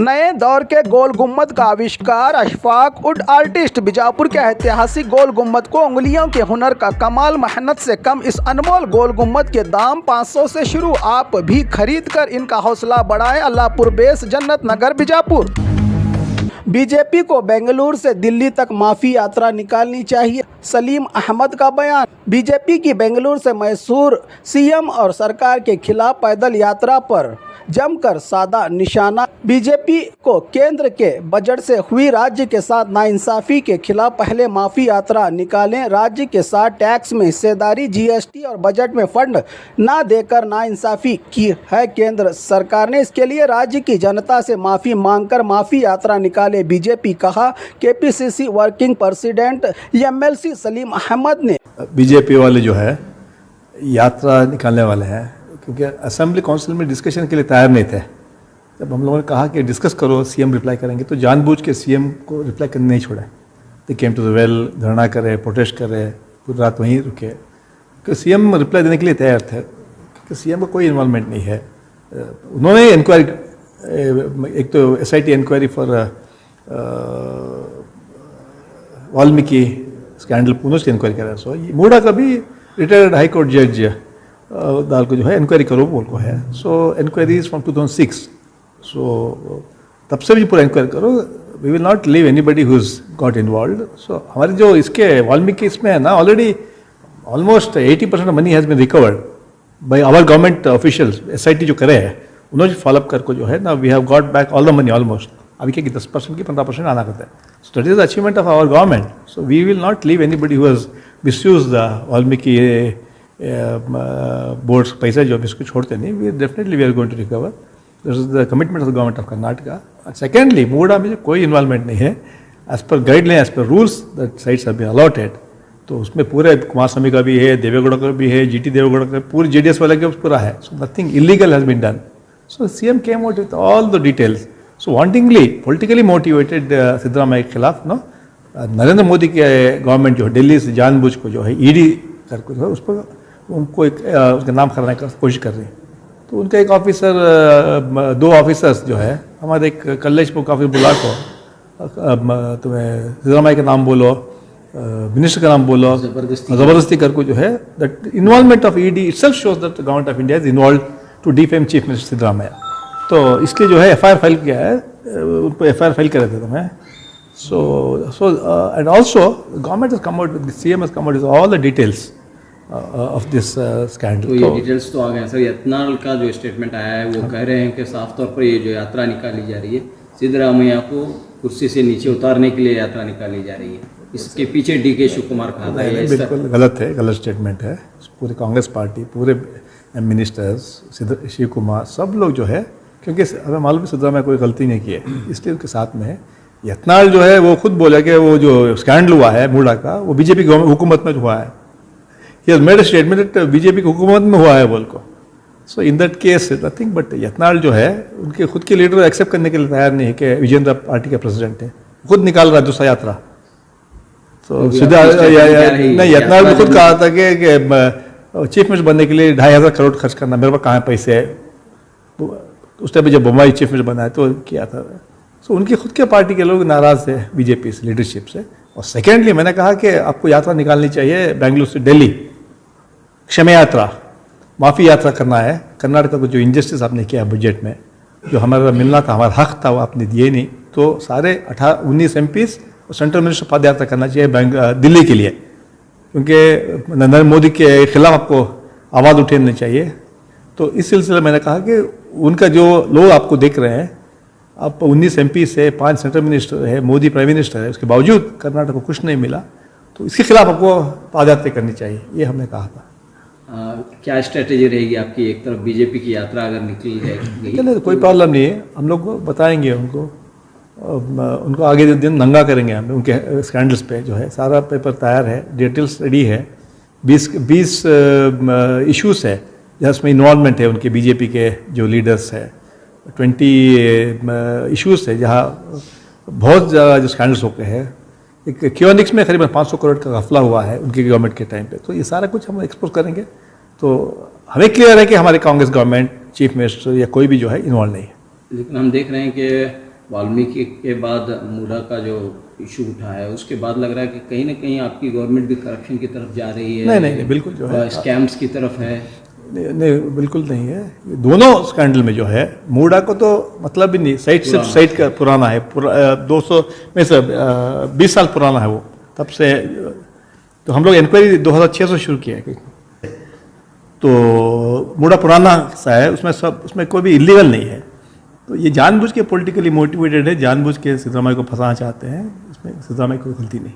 नए दौर के गोल गुम्बद का आविष्कार अशफाक वुड आर्टिस्ट बीजापुर के ऐतिहासिक गोल गुम्बद को उंगलियों के हुनर का कमाल, मेहनत से कम इस अनमोल गोल गुम्बद के दाम 500 से शुरू। आप भी खरीद कर इनका हौसला बढ़ाएं। अल्लाहपुर बेस, जन्नत नगर, बीजापुर। बीजेपी को बेंगलुरु से दिल्ली तक माफी यात्रा निकालनी चाहिए, सलीम अहमद का बयान। बीजेपी की बेंगलुरु से मैसूर सीएम और सरकार के खिलाफ पैदल यात्रा पर जमकर साधा निशाना। बीजेपी को केंद्र के बजट से हुई राज्य के साथ नाइंसाफी के खिलाफ पहले माफी यात्रा निकालें। राज्य के साथ टैक्स में हिस्सेदारी, जीएसटी और बजट में फंड ना देकर नाइंसाफी की है केंद्र सरकार ने। इसके लिए राज्य की जनता से माफी मांगकर माफी यात्रा निकाले, बीजेपी कहा। KPCC working president MLC Saleem Ahmed ने। बीजेपी वाले जो है यात्रा निकालने वाले हैं, क्योंकि असेंबली काउंसिल में डिस्कशन के लिए तैयार नहीं थे। जब हम लोगों ने कहा कि डिस्कस करो, सीएम रिप्लाई करेंगे, तो जानबूझ के सीएम को रिप्लाई करने नहीं छोड़ा। दे केम टू द वेल, धरना करे, प्रोटेस्ट करे, पूरी रात वहीं रुके, क्योंकि सीएम रिप्लाई देने के लिए तैयार थे, क्योंकि सीएम का कोई इन्वॉल्वमेंट नहीं है। उन्होंने इंक्वायरी, एक तो SIT inquiry for Valmiki scandal, उसकी इंक्वायरी करा। सो मूडा का भी रिटायर्ड हाई कोर्ट जज दाल को जो है इंक्वायरी करो बोल को है। सो इंक्वायरीज फ्रॉम 2006, सो तब से भी पूरा इंक्वायरी करो। We will not leave anybody who is got involve. So हमारे जो इसके वाल्मीकि इसमें है ना, already almost 80% of money has been recovered by our government officials. SIT जो करे हैं उन्होंने फॉलोअप करके जो है ना, we have got back all the money almost. अभी क्या कि 10% की 15% आना करता है। So that is the achievement of our government. So we will not leave anybody who has misuse the Valmiki boards पैसा जो इसको छोड़ते नहीं। We definitely we are going to recover. This is the commitment of the government of Karnataka. Secondly, MUDA में कोई involvement नहीं है। As per guideline, as per rules that sites have been allotted, तो उसमें पूरे कुमारस्वामी का भी है, देवेगौड़ा का भी है, GT देवेगौड़ा का, पूरे JDS वाले का पूरा है। So nothing illegal has been done. So CM came out with all the details. So wantingly, politically motivated Siddaramaiah के खिलाफ नो, नरेंद्र मोदी के गवर्नमेंट जो है दिल्ली से जानबूझ को जो है ED करके जो है उस पर उनको एक उसका नाम कराने की कोशिश कर रही है। तो उनका एक ऑफिसर, 2 ऑफिसर्स जो है हमारे, एक कल्लेश ऑफिस बुला को तुम्हें सिद्धरामैया का नाम बोलो, मिनिस्टर का नाम बोलो, जबरदस्ती करके जो है, that involvement of ED itself shows that government of India is involve to defame chief minister Siddaramaiah. तो इसलिए जो है FIR फाइल किया है, उनको FIR फाइल करे थे तुम्हें। So and also government has come out, CM has come out with all the details of this scandal. तो ये डिटेल्स तो आ गए सर। यत्नाल का जो स्टेटमेंट आया है वो कह रहे हैं कि साफ तौर पर ये जो यात्रा निकाली जा रही है, सिद्धरामैया को कुर्सी से नीचे उतारने के लिए यात्रा निकाली जा रही है। इसके पीछे DK शिव कुमार का हाथ है। बिल्कुल गलत है, गलत स्टेटमेंट है। पूरे कांग्रेस पार्टी, पूरे मिनिस्टर्स, शिव कुमार, सब लोग जो है, क्योंकि हमें मालूम है सिद्धरामैया कोई गलती नहीं की है, इसलिए उनके साथ में है। यत्नाल जो है वो खुद बोला कि वो जो स्कैंडल हुआ है मूडा का, वो बीजेपी हुकूमत में हुआ है। He has made a statement that BJP की हुकूमत में हुआ है बोल को। So in that case nothing but Yatnal जो है उनके खुद के लीडर एक्सेप्ट करने के लिए तैयार नहीं है कि विजेंद्र पार्टी का प्रेसिडेंट है, खुद निकाल रहा है दूसरा यात्रा। तो सीधा नहीं, यत्नाल ने खुद कहा था कि चीफ मिनिस्टर बनने के लिए 2,500 करोड़ खर्च करना, मेरे पास कहाँ पैसे है। उस टाइम जब बम्बई चीफ मिनिस्टर बना है तो किया था। सो उनकी खुद के पार्टी के लोग नाराज थे बीजेपी से, लीडरशिप से। और सेकेंडली मैंने कहा कि आपको यात्रा निकालनी चाहिए बेंगलुरु से दिल्ली, क्षमा यात्रा, माफ़ी यात्रा करना है। कर्नाटक को जो इनजस्टिस आपने किया बजट में, जो हमारा मिलना था, हमारा हक था, वो आपने दिए नहीं। तो सारे 19 MPs और सेंट्रल मिनिस्टर पद यात्रा करना चाहिए दिल्ली के लिए, क्योंकि नरेंद्र मोदी के खिलाफ आपको आवाज़ उठानी चाहिए। तो इस सिलसिले में मैंने कहा कि उनका जो लोग आपको देख रहे हैं, आप 19 MP से 5 सेंट्रल मिनिस्टर है, मोदी प्राइम मिनिस्टर है, उसके बावजूद कर्नाटक को कुछ नहीं मिला, तो इसके खिलाफ आपको पदयात्रा करनी चाहिए, ये हमने कहा था। क्या स्ट्रेटेजी रहेगी आपकी? एक तरफ बीजेपी की यात्रा अगर निकली जाएगी, चलिए कोई प्रॉब्लम नहीं है, हम लोग बताएंगे उनको आगे दिन नंगा करेंगे हम उनके स्कैंडल्स पे। जो है सारा पेपर तैयार है, डिटेल्स रेडी है। 20 इश्यूज है जिसमें इन्वॉल्वमेंट है उनके, बीजेपी के जो लीडर्स है। 20 इश्यूज है जहाँ बहुत ज़्यादा जो स्कैंडल्स होते हैं। एक क्योनिक्स में करीबन 500 करोड़ का घपला हुआ है उनकी गवर्नमेंट के टाइम पे। तो ये सारा कुछ हम एक्सपोज करेंगे, तो हमें क्लियर है कि हमारी कांग्रेस गवर्नमेंट, चीफ मिनिस्टर या कोई भी जो है इन्वॉल्व नहीं है। लेकिन हम देख रहे हैं कि वाल्मीकि के बाद मूडा का जो इशू उठा है उसके बाद लग रहा है कि कहीं ना कहीं आपकी गवर्नमेंट भी करप्शन की तरफ जा रही है। नहीं, बिल्कुल जो है स्कैम्स की तरफ है। नहीं, बिल्कुल नहीं है। ये दोनों स्कैंडल में जो है, मूडा को तो मतलब भी नहीं, सिर्फ साइट का पुराना है, 200 में से 20 साल पुराना है वो, तब से। तो हम लोग इंक्वायरी 2006 से शुरू किया है, तो मूडा पुराना सा है, उसमें कोई भी इलीगल नहीं है। तो ये जानबूझ के पॉलिटिकली मोटिवेटेड है, जानबूझ के सिद्धरामैया को फंसाना चाहते हैं, इसमें सिद्धरामैया की कोई गलती नहीं।